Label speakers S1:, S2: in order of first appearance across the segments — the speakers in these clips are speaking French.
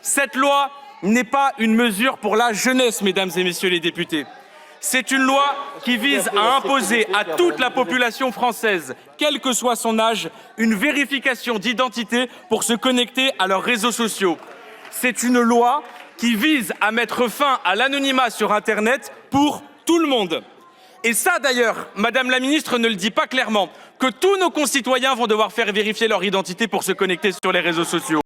S1: Cette loi n'est pas une mesure pour la jeunesse, mesdames et messieurs les députés. C'est une loi qui vise à imposer à toute la population française, quel que soit son âge, une vérification d'identité pour se connecter à leurs réseaux sociaux. C'est une loi qui vise à mettre fin à l'anonymat sur Internet pour tout le monde. Et ça, d'ailleurs, Madame la Ministre ne le dit pas clairement, que tous nos concitoyens vont devoir faire vérifier leur identité pour se connecter sur les réseaux sociaux.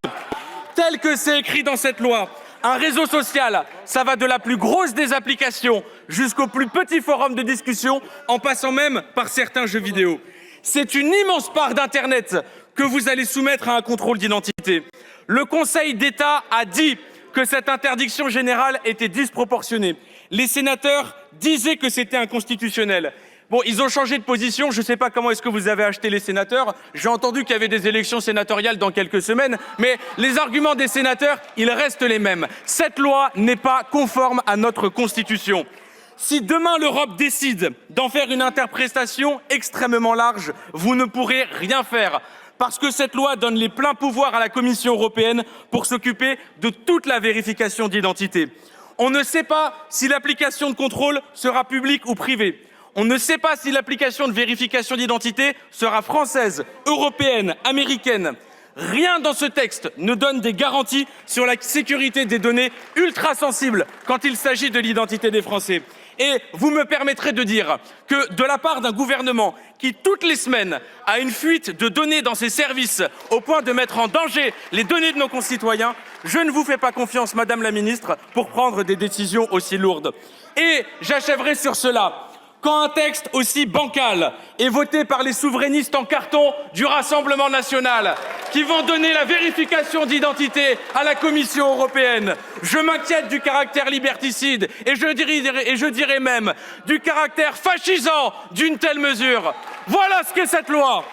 S1: Tel que c'est écrit dans cette loi, un réseau social, ça va de la plus grosse des applications jusqu'au plus petit forum de discussion, en passant même par certains jeux vidéo. C'est une immense part d'Internet que vous allez soumettre à un contrôle d'identité. Le Conseil d'État a dit que cette interdiction générale était disproportionnée. Les sénateurs disaient que c'était inconstitutionnel. Bon, ils ont changé de position, je ne sais pas comment est-ce que vous avez acheté les sénateurs. J'ai entendu qu'il y avait des élections sénatoriales dans quelques semaines, mais les arguments des sénateurs, ils restent les mêmes. Cette loi n'est pas conforme à notre Constitution. Si demain l'Europe décide d'en faire une interprétation extrêmement large, vous ne pourrez rien faire. Parce que cette loi donne les pleins pouvoirs à la Commission européenne pour s'occuper de toute la vérification d'identité. On ne sait pas si l'application de contrôle sera publique ou privée. On ne sait pas si l'application de vérification d'identité sera française, européenne, américaine. Rien dans ce texte ne donne des garanties sur la sécurité des données ultra sensibles quand il s'agit de l'identité des Français. Et vous me permettrez de dire que de la part d'un gouvernement qui, toutes les semaines, a une fuite de données dans ses services au point de mettre en danger les données de nos concitoyens, je ne vous fais pas confiance, Madame la Ministre, pour prendre des décisions aussi lourdes. Et j'achèverai sur cela. Quand un texte aussi bancal est voté par les souverainistes en carton du Rassemblement national, qui vont donner la vérification d'identité à la Commission européenne, je m'inquiète du caractère liberticide et je dirais même du caractère fascisant d'une telle mesure. Voilà ce qu'est cette loi.